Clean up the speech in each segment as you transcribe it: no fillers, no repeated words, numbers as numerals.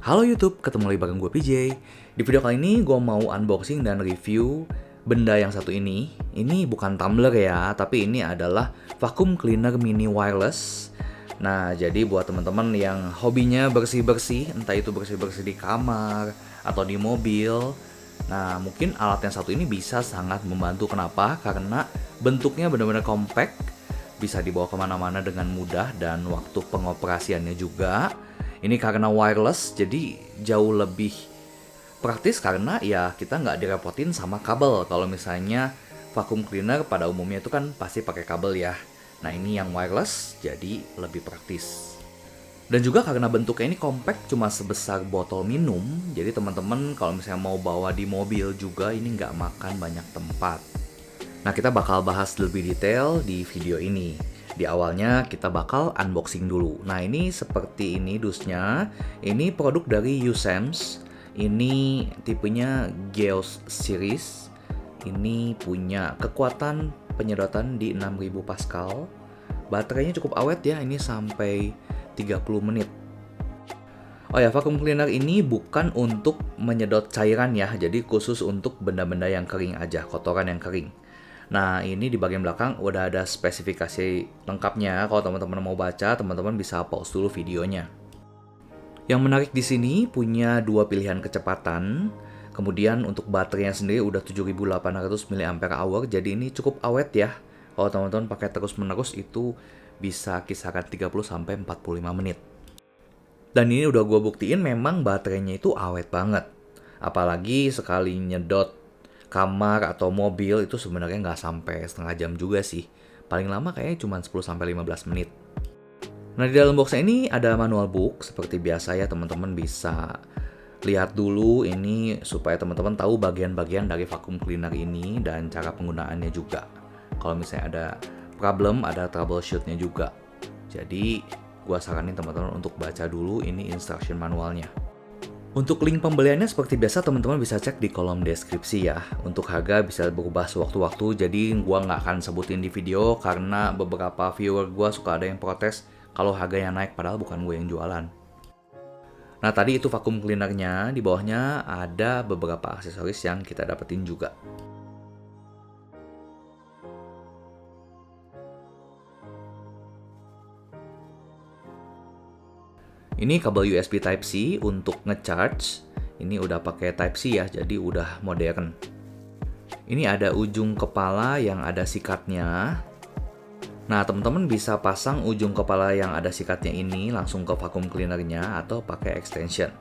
Halo YouTube, ketemu lagi bareng gue PJ. Di video kali ini gue mau unboxing dan review benda yang satu ini. Ini bukan tumbler ya, tapi ini adalah vacuum cleaner mini wireless. Nah, jadi buat teman-teman yang hobinya bersih-bersih, entah itu bersih-bersih di kamar atau di mobil. Nah, mungkin alat yang satu ini bisa sangat membantu. Kenapa? Karena bentuknya benar-benar compact, bisa dibawa kemana-mana dengan mudah, dan waktu pengoperasiannya juga ini karena wireless, jadi jauh lebih praktis karena ya kita nggak direpotin sama kabel. Kalau misalnya vacuum cleaner pada umumnya itu kan pasti pakai kabel ya. Nah, ini yang wireless jadi lebih praktis. Dan juga karena bentuknya ini compact, cuma sebesar botol minum, jadi teman-teman kalau misalnya mau bawa di mobil juga ini nggak makan banyak tempat. Nah, kita bakal bahas lebih detail di video ini. Di awalnya kita bakal unboxing dulu. Nah, ini seperti ini dusnya. Ini produk dari Usems. Ini tipenya Geos Series. Ini punya kekuatan penyedotan di 6000 Pascal. Baterainya cukup awet ya, ini sampai 30 menit. Oh ya, vacuum cleaner ini bukan untuk menyedot cairan ya, jadi khusus untuk benda-benda yang kering aja, kotoran yang kering. Nah, ini di bagian belakang udah ada spesifikasi lengkapnya. Kalau teman-teman mau baca, teman-teman bisa pause dulu videonya. Yang menarik di sini punya dua pilihan kecepatan. Kemudian untuk baterainya sendiri udah 7800 mAh, jadi ini cukup awet ya. Kalau teman-teman pakai terus-menerus itu bisa kisaran 30-45 menit. Dan ini udah gue buktiin memang baterainya itu awet banget. Apalagi sekali nyedot kamar atau mobil itu sebenarnya nggak sampai setengah jam juga sih. Paling lama kayaknya cuma 10-15 menit. Nah, di dalam boxnya ini ada manual book. Seperti biasa ya, teman-teman bisa lihat dulu ini supaya teman-teman tahu bagian-bagian dari vacuum cleaner ini dan cara penggunaannya juga. Kalau misalnya ada problem, ada troubleshootnya juga. Jadi, gua saranin teman-teman untuk baca dulu ini instruction manualnya. Untuk link pembeliannya seperti biasa teman-teman bisa cek di kolom deskripsi ya. Untuk harga bisa berubah sewaktu-waktu, jadi gua nggak akan sebutin di video karena beberapa viewer gua suka ada yang protes kalau harganya naik padahal bukan gue yang jualan. Nah, tadi itu vacuum cleanernya, di bawahnya ada beberapa aksesoris yang kita dapetin juga. Ini kabel USB Type-C untuk ngecharge. Ini udah pakai Type-C ya, jadi udah modern. Ini ada ujung kepala yang ada sikatnya. Nah, teman-teman bisa pasang ujung kepala yang ada sikatnya ini langsung ke vacuum cleanernya atau pakai extension.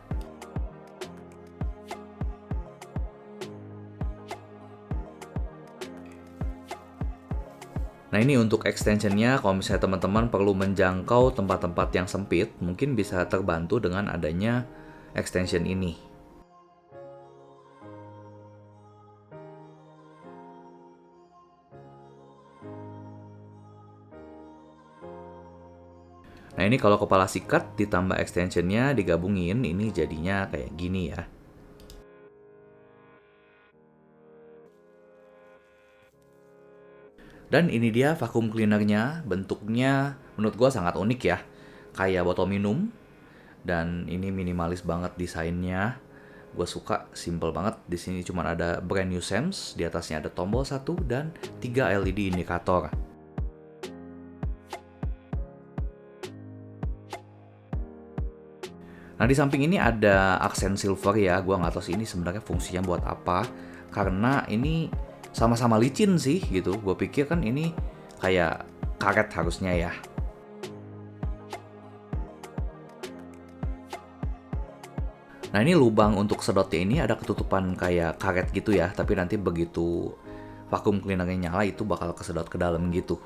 Nah, ini untuk extensionnya, kalau misalnya teman-teman perlu menjangkau tempat-tempat yang sempit, mungkin bisa terbantu dengan adanya extension ini. Nah, ini kalau kepala sikat ditambah extensionnya digabungin, ini jadinya kayak gini ya. Dan ini dia vacuum cleanernya, bentuknya menurut gua sangat unik ya. Kayak botol minum, dan ini minimalis banget desainnya. Gue suka, simple banget. Di sini cuma ada brand Usems, di atasnya ada tombol 1 dan 3 LED indikator. Nah, di samping ini ada aksen silver ya. Gue nggak tahu sih ini sebenarnya fungsinya buat apa. Karena ini sama-sama licin sih gitu. Gue pikir kan ini kayak karet harusnya ya. Nah, ini lubang untuk sedotnya ini ada ketutupan kayak karet gitu ya, tapi nanti begitu vacuum cleanernya nyala itu bakal kesedot ke dalam gitu.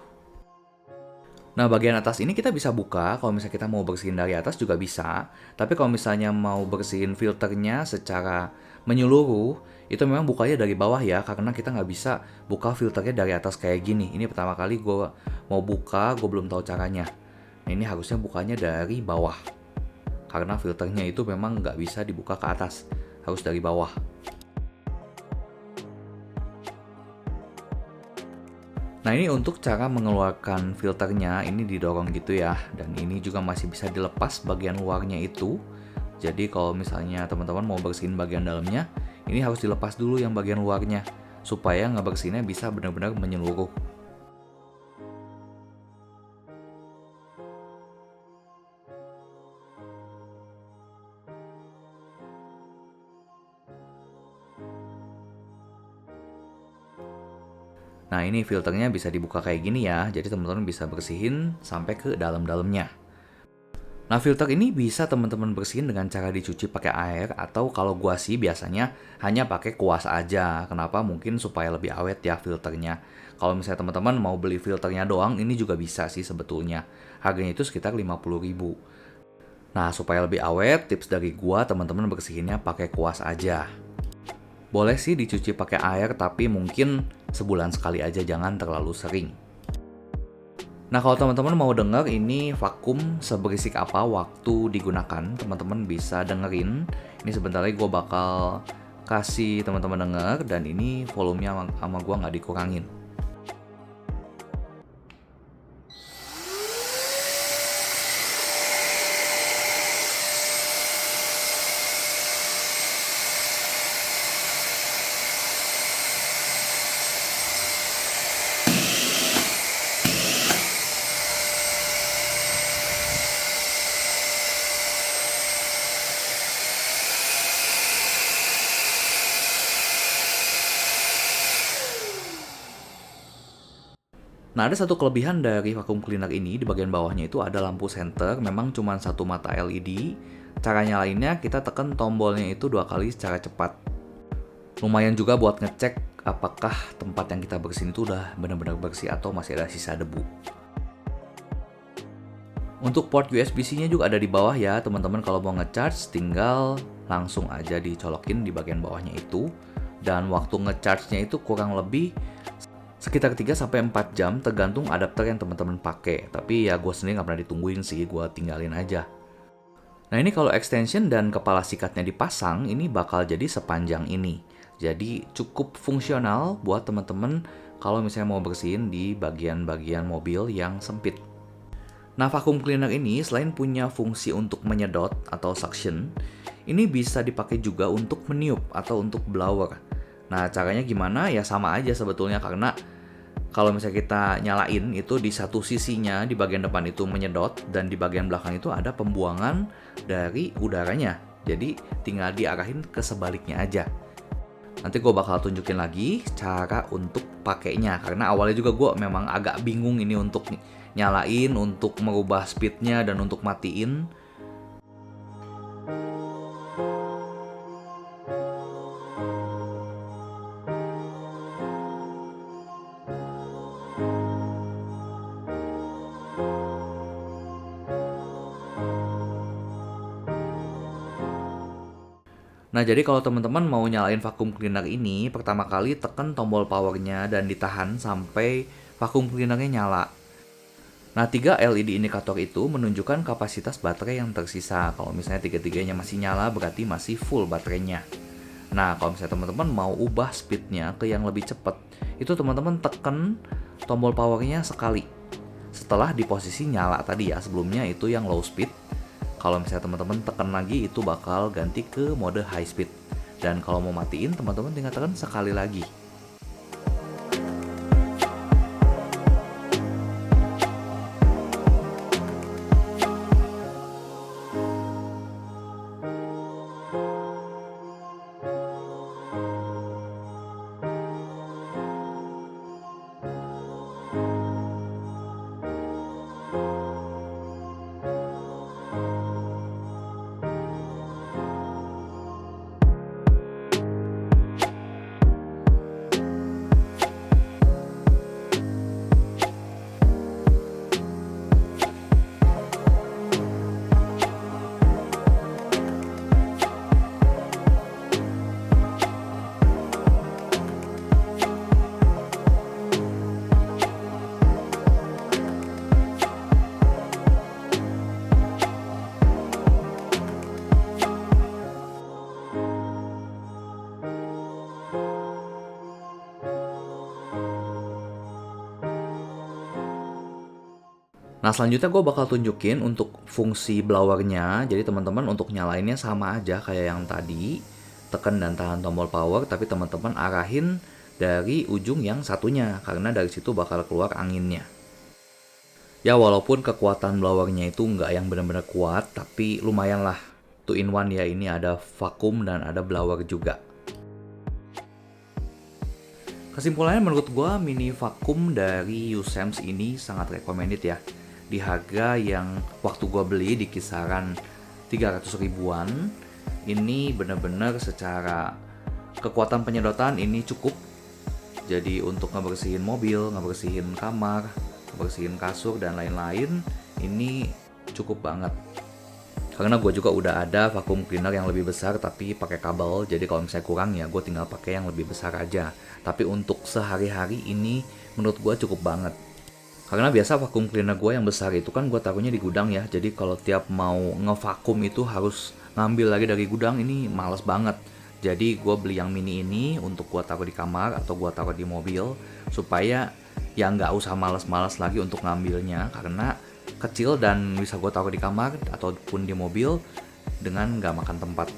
Nah, bagian atas ini kita bisa buka, kalau misalnya kita mau bersihin dari atas juga bisa. Tapi kalau misalnya mau bersihin filternya secara menyeluruh, itu memang bukanya dari bawah ya, karena kita nggak bisa buka filternya dari atas kayak gini. Ini pertama kali gue mau buka, gue belum tahu caranya. Nah, ini harusnya bukanya dari bawah. Karena filternya itu memang nggak bisa dibuka ke atas, harus dari bawah. Nah, ini untuk cara mengeluarkan filternya, ini didorong gitu ya. Dan ini juga masih bisa dilepas bagian luarnya itu. Jadi kalau misalnya teman-teman mau bersihin bagian dalamnya, ini harus dilepas dulu yang bagian luarnya, supaya ngebersihinnya bisa benar-benar menyeluruh. Nah, ini filternya bisa dibuka kayak gini ya, jadi teman-teman bisa bersihin sampai ke dalam-dalamnya. Nah, filter ini bisa teman-teman bersihin dengan cara dicuci pakai air, atau kalau gua sih biasanya hanya pakai kuas aja. Kenapa? Mungkin supaya lebih awet ya filternya. Kalau misalnya teman-teman mau beli filternya doang, ini juga bisa sih sebetulnya. Harganya itu sekitar 50.000. Nah, supaya lebih awet, tips dari gua teman-teman bersihinnya pakai kuas aja. Boleh sih dicuci pakai air, tapi mungkin sebulan sekali aja, jangan terlalu sering. Nah, kalau teman-teman mau denger ini vakum seberisik apa waktu digunakan, teman-teman bisa dengerin. Ini sebentar lagi gue bakal kasih teman-teman denger, dan ini volumenya sama gue nggak dikurangin. Nah, ada satu kelebihan dari vacuum cleaner ini, di bagian bawahnya itu ada lampu senter, memang cuma satu mata LED. Cara nyalainnya, kita tekan tombolnya itu 2 kali secara cepat. Lumayan juga buat ngecek apakah tempat yang kita bersihin itu udah benar-benar bersih atau masih ada sisa debu. Untuk port USB-C-nya juga ada di bawah ya, teman-teman kalau mau ngecharge tinggal langsung aja dicolokin di bagian bawahnya itu. Dan waktu ngecharge-nya itu kurang lebih sekitar 3-4 jam tergantung adapter yang teman-teman pakai. Tapi ya gue sendiri nggak pernah ditungguin sih, gue tinggalin aja. Nah, ini kalau extension dan kepala sikatnya dipasang, ini bakal jadi sepanjang ini. Jadi cukup fungsional buat teman-teman kalau misalnya mau bersihin di bagian-bagian mobil yang sempit. Nah, vacuum cleaner ini selain punya fungsi untuk menyedot atau suction, ini bisa dipakai juga untuk meniup atau untuk blower. Nah, caranya gimana? Ya sama aja sebetulnya, karena kalau misalnya kita nyalain itu di satu sisinya, di bagian depan itu menyedot, dan di bagian belakang itu ada pembuangan dari udaranya. Jadi tinggal diarahin ke sebaliknya aja. Nanti gue bakal tunjukin lagi cara untuk pakainya, karena awalnya juga gue memang agak bingung ini untuk nyalain, untuk merubah speednya, dan untuk matiin. Nah, jadi kalau teman-teman mau nyalain vacuum cleaner ini, pertama kali tekan tombol powernya dan ditahan sampai vacuum cleanernya nyala. Nah, 3 LED indikator itu menunjukkan kapasitas baterai yang tersisa. Kalau misalnya tiga-tiganya masih nyala, berarti masih full baterainya. Nah, kalau misalnya teman-teman mau ubah speednya ke yang lebih cepat, itu teman-teman tekan tombol powernya sekali. Setelah di posisi nyala tadi ya, sebelumnya itu yang low speed. Kalau misalnya teman-teman tekan lagi, itu bakal ganti ke mode high speed. Dan kalau mau matiin, teman-teman tinggal tekan sekali lagi. Nah, selanjutnya gue bakal tunjukin untuk fungsi blowernya. Jadi teman-teman untuk nyalainnya sama aja kayak yang tadi. Tekan dan tahan tombol power, tapi teman-teman arahin dari ujung yang satunya. Karena dari situ bakal keluar anginnya. Ya, walaupun kekuatan blowernya itu nggak yang benar-benar kuat, tapi lumayan lah. 2 in 1 ya, ini ada vakum dan ada blower juga. Kesimpulannya menurut gue mini vakum dari Usems ini sangat recommended ya. Di harga yang waktu gue beli di kisaran 300 ribuan, ini bener-bener secara kekuatan penyedotan ini cukup. Jadi untuk ngebersihin mobil, ngebersihin kamar, ngebersihin kasur dan lain-lain, ini cukup banget. Karena gue juga udah ada vacuum cleaner yang lebih besar tapi pakai kabel, jadi kalau misalnya kurang ya gue tinggal pakai yang lebih besar aja. Tapi untuk sehari-hari ini menurut gue cukup banget. Karena biasa vacuum cleaner gue yang besar itu kan gue taruhnya di gudang ya. Jadi kalau tiap mau ngevakum itu harus ngambil lagi dari gudang, ini males banget. Jadi gue beli yang mini ini untuk gue taruh di kamar atau gue taruh di mobil. Supaya ya nggak usah males-males lagi untuk ngambilnya. Karena kecil dan bisa gue taruh di kamar ataupun di mobil dengan nggak makan tempat.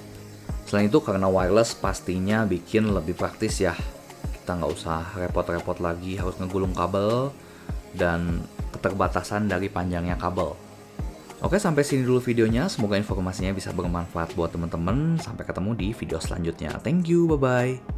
Selain itu karena wireless pastinya bikin lebih praktis ya. Kita nggak usah repot-repot lagi harus ngegulung kabel dan keterbatasan dari panjangnya kabel. Oke, sampai sini dulu videonya. Semoga informasinya bisa bermanfaat buat teman-teman. Sampai ketemu di video selanjutnya. Thank you, bye-bye.